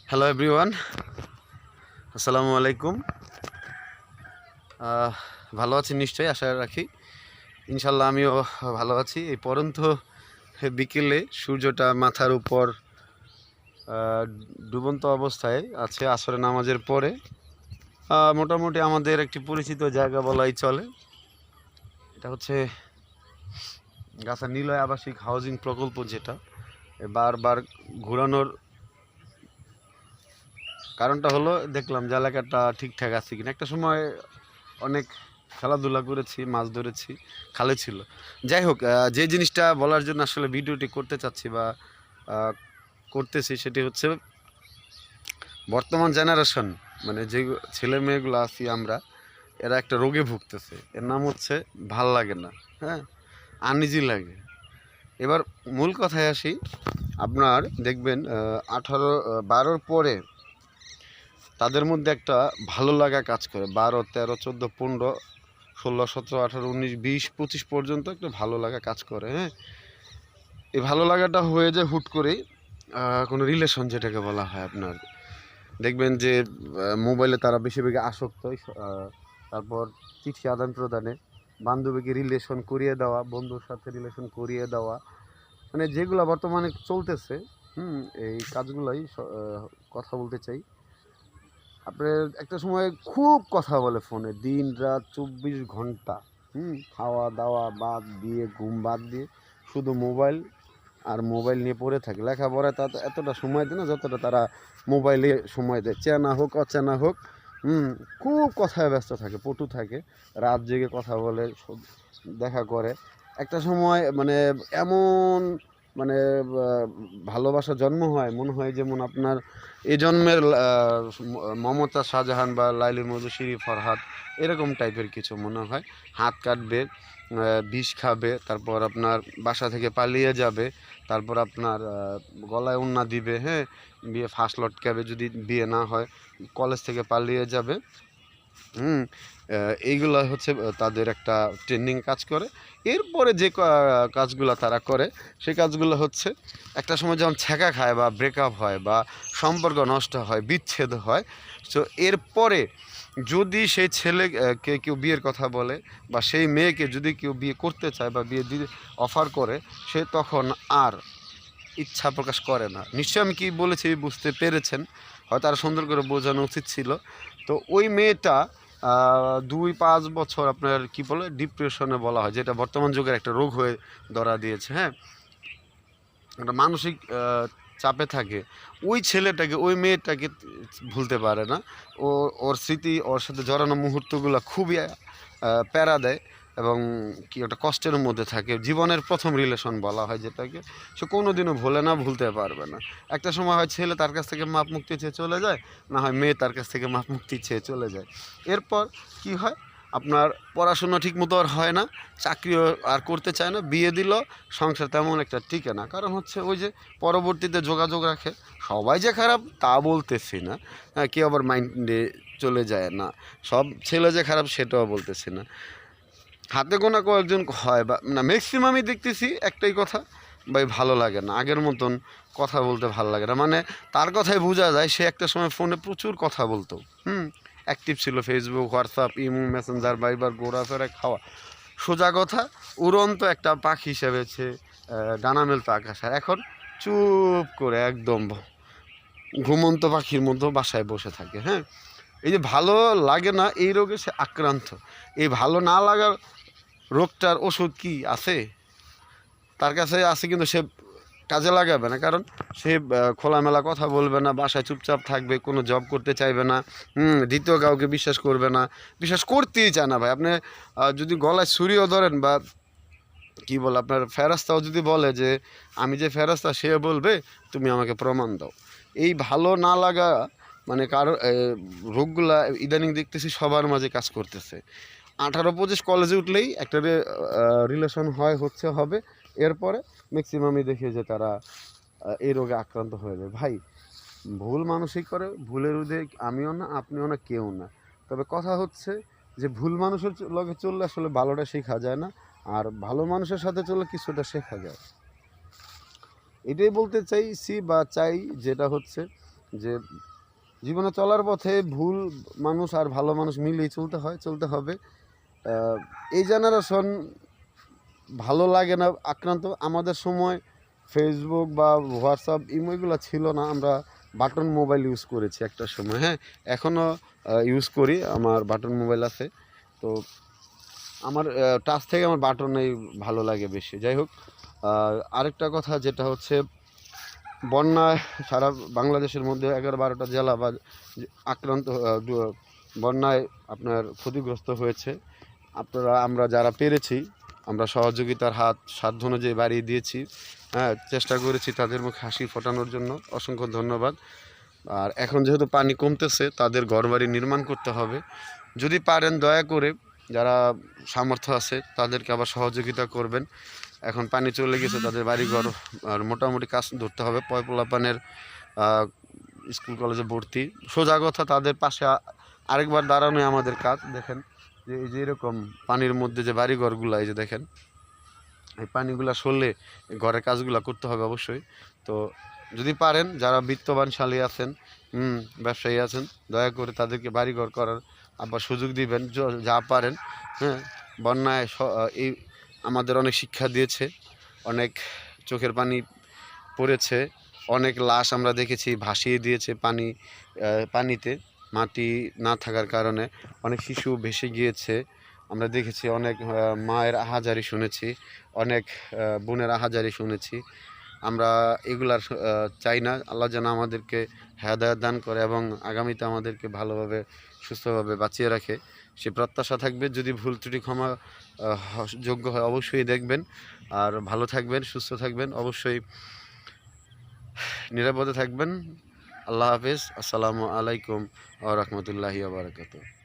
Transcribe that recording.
Hello everyone, আসসালামু আলাইকুম। ভালো আছি নিশ্চয়ই, আশা রাখি। ইনশাল্লাহ আমিও ভালো আছি। এই পরন্ত বিকেলে সূর্যটা মাথার উপর ডুবন্ত অবস্থায় আছে আসরের নামাজের পরে। মোটামুটি আমাদের একটি পরিচিত জায়গা বলাই চলে। এটা হচ্ছে গাছা নিলয় আবাসিক হাউজিং প্রকল্প, যেটা বারবার ঘোরানোর কারণটা হলো দেখলাম যে এলাকাটা ঠিকঠাক আছে কিনা। একটা সময় অনেক খেলাধুলা করেছি, মাছ ধরেছি, খালে ছিল। যাই হোক, যে জিনিসটা বলার জন্য আসলে ভিডিওটি করতে চাচ্ছি বা করতেছি, সেটি হচ্ছে বর্তমান জেনারেশন, মানে যে ছেলে মেয়েগুলো আছি আমরা, এরা একটা রোগে ভুগতেছে। এর নাম হচ্ছে ভাল লাগে না, হ্যাঁ, আনইজি লাগে। এবার মূল কথায় আসি। আপনার দেখবেন 12 পরে তাদের মধ্যে একটা ভালো লাগা কাজ করে। 12, 13, 14, 15, 16, 17, 18, 19, 20, 25 পর্যন্ত একটা ভালো লাগা কাজ করে। হ্যাঁ, এই ভালো লাগাটা হয়ে যায় হুট করেই কোনো রিলেশন, যেটাকে বলা হয়। আপনার দেখবেন যে মোবাইলে তারা বেশিরভাগ আসক্ত। তারপর চিঠি আদান প্রদানে, বান্ধবীকে রিলেশন করিয়ে দেওয়া, বন্ধুর সাথে রিলেশন করিয়ে দেওয়া, মানে যেগুলো বর্তমানে চলতেছে। এই কাজগুলোই কথা বলতে চাই। আপনার একটা সময় খুব কথা বলে ফোনে, দিন রাত 24 ঘন্টা। খাওয়া দাওয়া বাদ দিয়ে, ঘুম বাদ দিয়ে শুধু মোবাইল আর মোবাইল নিয়ে পড়ে থাকে। লেখাপড়ায় তা এতটা সময় দেয় না যতটা তারা মোবাইলে সময় দেয়। চেনা হোক অচেনা হোক, খুব কথায় ব্যস্ত থাকে, পটু থাকে, রাত জেগে কথা বলে, দেখা করে। একটা সময় মানে এমন, মানে ভালোবাসা জন্ম হয়, মনে হয় যেমন আপনার এই জন্মের মমতা শাহজাহান বা লাইলি মধুশ্রী ফরহাদ, এরকম টাইপের কিছু মনে হয়। হাত কাটবে, বিষ খাবে, তারপর আপনার বাসা থেকে পালিয়ে যাবে, তারপর আপনার গলায় ওড়না দিবে, হ্যাঁ, বিয়ে ফাঁস লটকাবে যদি বিয়ে না হয়, কলেজ থেকে পালিয়ে যাবে। এইগুলো হচ্ছে তাদের একটা ট্রেন্ডিং কাজ করে। এরপরে যে কাজগুলো তারা করে, সেই কাজগুলো হচ্ছে একটা সময় যখন ছ্যাঁকা খায় বা ব্রেকআপ হয় বা সম্পর্ক নষ্ট হয়, বিচ্ছেদ হয়, তো এরপরে যদি সেই ছেলেকে কেউ বিয়ের কথা বলে বা সেই মেয়েকে যদি কেউ বিয়ে করতে চায় বা বিয়ে দিয়ে অফার করে, সে তখন আর ইচ্ছা প্রকাশ করে না। নিশ্চয়ই আমি কী বলেছি বুঝতে পেরেছেন, হয়তো আর সুন্দর করে বোঝানো উচিত ছিল। তো ওই মেয়েটা 2-5 বছর আপনার কি বলে ডিপ্রেশনে বলা হয়, যেটা বর্তমান যুগের একটা রোগ হয়ে ধরা দিয়েছে। হ্যাঁ, একটা মানসিক চাপে থাকে। ওই ছেলেটাকে, ওই মেয়েটাকে ভুলতে পারে না। ওর স্মৃতি, ওর সাথে জড়ানো মুহূর্তগুলো খুবই প্যারা দেয় এবং কি একটা কষ্টের মধ্যে থাকে। জীবনের প্রথম রিলেশন বলা হয় যেটাকে, সে কোনো দিনও ভোলে না, ভুলতে পারবে না। একটা সময় হয় ছেলে তার কাছ থেকে মাপ মুক্তি চেয়ে চলে যায়, না হয় মেয়ে তার কাছ থেকে মাপ মুক্তি চেয়ে চলে যায়। এরপর কি হয়, আপনার পড়াশোনা ঠিক মতো আর হয় না, চাকরিও আর করতে চায় না, বিয়ে দিল, সংসার তেমন একটা টিকে না। কারণ হচ্ছে ওই যে পরবর্তীতে যোগাযোগ রাখে। সবাই যে খারাপ তা বলতেছি না, হ্যাঁ, কেউ আবার মাইন্ডে চলে যায় না, সব ছেলে যে খারাপ সেটাও বলতেছি না। হাতে গোনা কয়েকজন হয়, বা না ম্যাক্সিমামই দেখতেছি একটাই কথা, ভাই ভালো লাগে না, আগের মতন কথা বলতে ভালো লাগে না। মানে তার কথাই বোঝা যায় সে একটা সময় ফোনে প্রচুর কথা বলতো, অ্যাক্টিভ ছিল, ফেসবুক, হোয়াটসঅ্যাপ, ইমো, মেসেঞ্জার, ভাইবার, ঘোরাফেরা, খাওয়া। সোজা কথা, উড়ন্ত একটা পাখি হিসেবে সে ডানা মেলতো আকাশে। এখন চুপ করে একদম ঘুমন্ত পাখির মতো বাসায় বসে থাকে। হ্যাঁ, এই যে ভালো লাগে না, এই রোগে সে আক্রান্ত। এই ভালো না লাগার রোগটার ওষুধ কি আছে তার কাছে? আছে, কিন্তু সে কাজে লাগাবে না। কারণ সে খোলামেলা কথা বলবে না, বাসায় চুপচাপ থাকবে, কোনো জব করতে চাইবে না, দ্বিতীয় কাউকে বিশ্বাস করবে না, বিশ্বাস করতেই চায় না। ভাই আপনি যদি গলায় ছুরিও ধরেন বা কি বলে আপনার ফেরেশতাও যদি বলে যে আমি যে ফেরেশতা, সে বলবে তুমি আমাকে প্রমাণ দাও। এই ভালো না লাগা, মানে কারো রোগগুলা ইদানিং দেখতেছি সবার মাঝে কাজ করতেছে। 18-25 কলেজে উঠলেই একটা রিলেশন হবে। এরপরে ম্যাক্সিমামই দেখি যে তারা এই রোগে আক্রান্ত হয়ে যায়। ভাই ভুল মানুষই করে, ভুলের রোধে আমিও না, আপনিও না, কেউ না। তবে কথা হচ্ছে যে ভুল মানুষের লগে চললে আসলে ভালোটা শেখা যায় না, আর ভালো মানুষের সাথে চললে কিছুটা শেখা যায়। এটাই বলতে চাইছি বা চাই, যেটা হচ্ছে যে জীবনে চলার পথে ভুল মানুষ আর ভালো মানুষ মিলিয়ে চলতে হবে। এই জেনারেশন ভালো লাগে না আক্রান্ত। আমাদের সময় ফেসবুক বা হোয়াটসঅ্যাপ ইমো এগুলো ছিল না, আমরা বাটন মোবাইল ইউজ করেছি একটা সময়। হ্যাঁ, এখনও ইউজ করি, আমার বাটন মোবাইল আছে। তো আমার টাচ থেকে আমার বাটনেই ভালো লাগে বেশি। যাই হোক, আরেকটা কথা যেটা হচ্ছে, বন্যায় সারা বাংলাদেশের মধ্যে 11-12টা জেলা বা আক্রান্ত বন্যায় আপনার ক্ষতিগ্রস্ত হয়েছে। আমরা যারা পেরেছি, আমরা সহযোগিতার হাত সাধ্য অনুযায়ী বাড়িয়ে দিয়েছি। হ্যাঁ, চেষ্টা করেছি তাদের মুখে হাসি ফোটানোর জন্য। অসংখ্য ধন্যবাদ। আর এখন যেহেতু পানি কমতেছে, তাদের ঘরবাড়ি নির্মাণ করতে হবে। যদি পারেন দয়া করে যারা সামর্থ্য আছে তাদেরকে আবার সহযোগিতা করবেন। এখন পানি চলে গেছে, তাদের বাড়িঘর আর মোটামুটি কাজ ধরতে হবে। পোলাপানের স্কুল কলেজে ভর্তি, সোজা কথা তাদের পাশে আরেকবার দাঁড়ানোই আমাদের কাজ। দেখেন যে এই যে এরকম পানির মধ্যে যে বাড়িঘরগুলো, এই যে দেখেন, এই পানিগুলা সরলে ঘরের কাজগুলো করতে হবে অবশ্যই। তো যদি পারেন, যারা বিত্তবানশালী আছেন, ব্যবসায়ী আছেন, দয়া করে তাদেরকে বাড়িঘর করার আবার সুযোগ দিবেন যা পারেন। হ্যাঁ, বন্যায় এই আমাদের অনেক শিক্ষা দিয়েছে, অনেক চোখের পানি পড়েছে, অনেক লাশ আমরা দেখেছি ভাসিয়ে দিয়েছে পানিতে, মাটি না থাকার কারণে অনেক শিশু ভেসে গিয়েছে আমরা দেখেছি, অনেক মায়ের আহাজারি শুনেছি, অনেক বোনের আহাজারি শুনেছি। আমরা এগুলার চাই না। আল্লাহ যেন আমাদেরকে হেদায়েত দান করে এবং আগামীতে আমাদেরকে ভালোভাবে সুস্থভাবে বাঁচিয়ে রাখে, সে প্রত্যাশা থাকবে। যদি ভুল ত্রুটি ক্ষমা যোগ্য হয় অবশ্যই দেখবেন। আর ভালো থাকবেন, সুস্থ থাকবেন, অবশ্যই নিরাপদে থাকবেন। আল্লাহ হাফেজ। আসসালামু আলাইকুম ওয়া রাহমাতুল্লাহি ওয়া বারাকাতুহু।